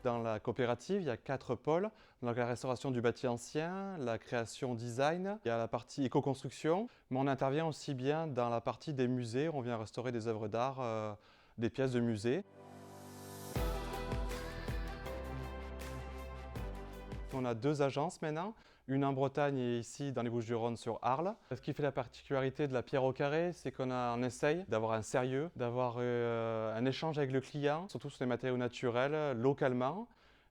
Dans la coopérative, il y a 4 pôles. Donc la restauration du bâti ancien, la création design, il y a la partie éco-construction, mais on intervient aussi bien dans la partie des musées, où on vient restaurer des œuvres d'art, des pièces de musée. On a 2 agences maintenant, une en Bretagne et ici dans les Bouches-du-Rhône sur Arles. Ce qui fait la particularité de la pierre au carré, c'est qu'on essaye d'avoir un sérieux, d'avoir un échange avec le client, surtout sur les matériaux naturels, localement,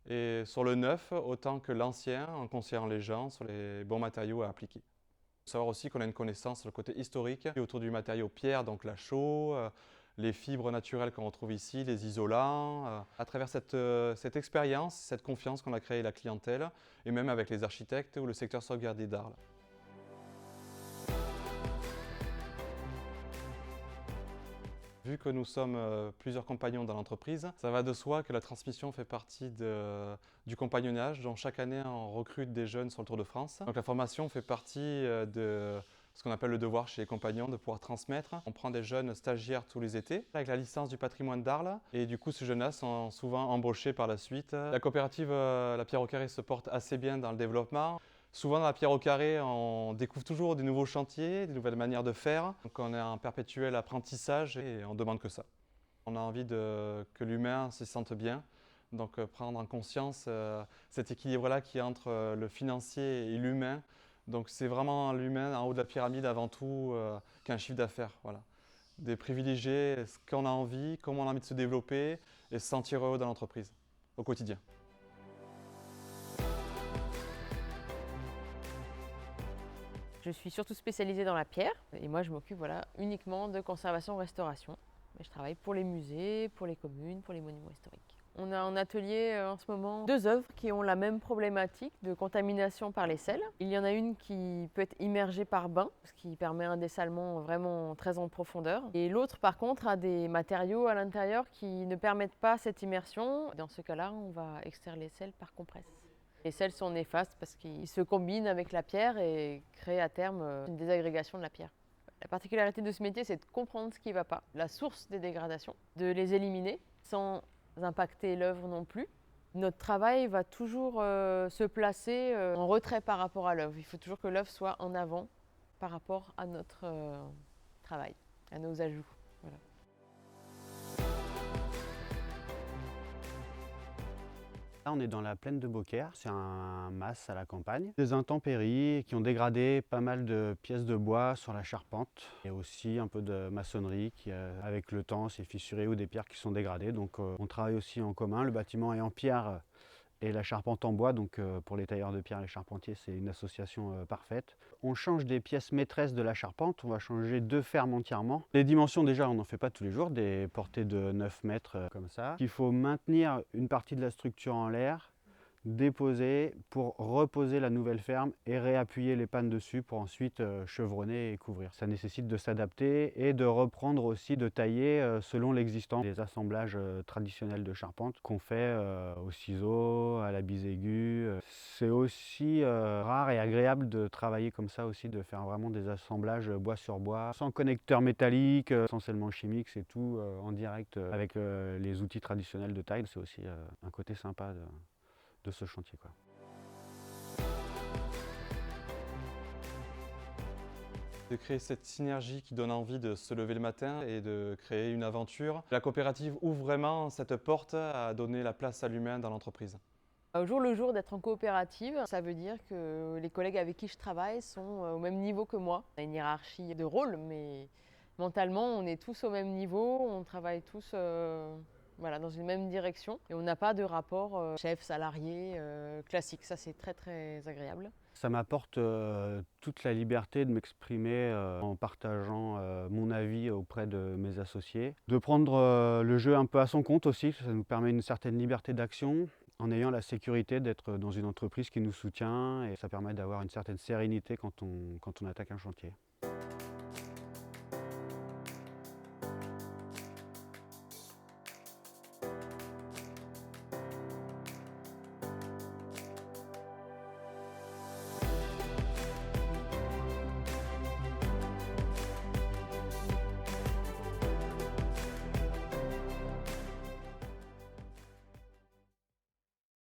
et sur le neuf autant que l'ancien, en conseillant les gens sur les bons matériaux à appliquer. Il faut savoir aussi qu'on a une connaissance sur le côté historique autour du matériau pierre, donc la chaux, les fibres naturelles qu'on retrouve ici, les isolants. À travers cette expérience, cette confiance qu'on a créée avec la clientèle, et même avec les architectes ou le secteur sauvegardé d'Arles. Vu que nous sommes plusieurs compagnons dans l'entreprise, ça va de soi que la transmission fait partie du compagnonnage. Donc chaque année, on recrute des jeunes sur le Tour de France. Donc la formation fait partie de ce qu'on appelle le devoir chez les compagnons, de pouvoir transmettre. On prend des jeunes stagiaires tous les étés avec la licence du patrimoine d'Arles. Et du coup, ces jeunes-là sont souvent embauchés par la suite. La coopérative La Pierre au Carré se porte assez bien dans le développement. Souvent dans la pierre au carré, on découvre toujours des nouveaux chantiers, des nouvelles manières de faire. Donc on est en perpétuel apprentissage et on ne demande que ça. On a envie que l'humain se sente bien, donc prendre en conscience cet équilibre-là qui est entre le financier et l'humain. Donc c'est vraiment l'humain en haut de la pyramide avant tout qu'un chiffre d'affaires. Voilà. De privilégier ce qu'on a envie, comment on a envie de se développer et se sentir heureux dans l'entreprise au quotidien. Je suis surtout spécialisée dans la pierre et moi je m'occupe uniquement de conservation-restauration. Je travaille pour les musées, pour les communes, pour les monuments historiques. On a en atelier en ce moment 2 œuvres qui ont la même problématique de contamination par les sels. Il y en a une qui peut être immergée par bain, ce qui permet un dessalement vraiment très en profondeur. Et l'autre par contre a des matériaux à l'intérieur qui ne permettent pas cette immersion. Dans ce cas-là, on va extraire les sels par compresse. Les sels sont néfastes parce qu'ils se combinent avec la pierre et créent à terme une désagrégation de la pierre. La particularité de ce métier, c'est de comprendre ce qui ne va pas, la source des dégradations, de les éliminer sans impacter l'œuvre non plus. Notre travail va toujours se placer en retrait par rapport à l'œuvre. Il faut toujours que l'œuvre soit en avant par rapport à notre travail, à nos ajouts. Voilà. Là, on est dans la plaine de Beaucaire, c'est un mas à la campagne. Des intempéries qui ont dégradé pas mal de pièces de bois sur la charpente. Et aussi un peu de maçonnerie qui, avec le temps, s'est fissuré ou des pierres qui sont dégradées. Donc on travaille aussi en commun. Le bâtiment est en pierre et la charpente en bois, donc pour les tailleurs de pierre et les charpentiers, c'est une association parfaite. On change des pièces maîtresses de la charpente, on va changer 2 fermes entièrement. Les dimensions déjà, on n'en fait pas tous les jours, des portées de 9 mètres comme ça. Il faut maintenir une partie de la structure en l'air, déposer pour reposer la nouvelle ferme et réappuyer les pannes dessus pour ensuite chevronner et couvrir. Ça nécessite de s'adapter et de reprendre aussi, de tailler selon l'existant. Des assemblages traditionnels de charpente qu'on fait au ciseau, à la bise aiguë. C'est aussi rare et agréable de travailler comme ça aussi, de faire vraiment des assemblages bois sur bois, sans connecteur métallique, essentiellement chimique, c'est tout en direct avec les outils traditionnels de taille. C'est aussi un côté sympa de ce chantier, quoi. De créer cette synergie qui donne envie de se lever le matin et de créer une aventure. La coopérative ouvre vraiment cette porte à donner la place à l'humain dans l'entreprise. Au jour le jour d'être en coopérative, ça veut dire que les collègues avec qui je travaille sont au même niveau que moi. On a une hiérarchie de rôle, mais mentalement, on est tous au même niveau, on travaille tous dans une même direction et on n'a pas de rapport chef-salarié classique. Ça, c'est très très agréable. Ça m'apporte toute la liberté de m'exprimer en partageant mon avis auprès de mes associés. De prendre le jeu un peu à son compte aussi, ça nous permet une certaine liberté d'action en ayant la sécurité d'être dans une entreprise qui nous soutient et ça permet d'avoir une certaine sérénité quand on attaque un chantier.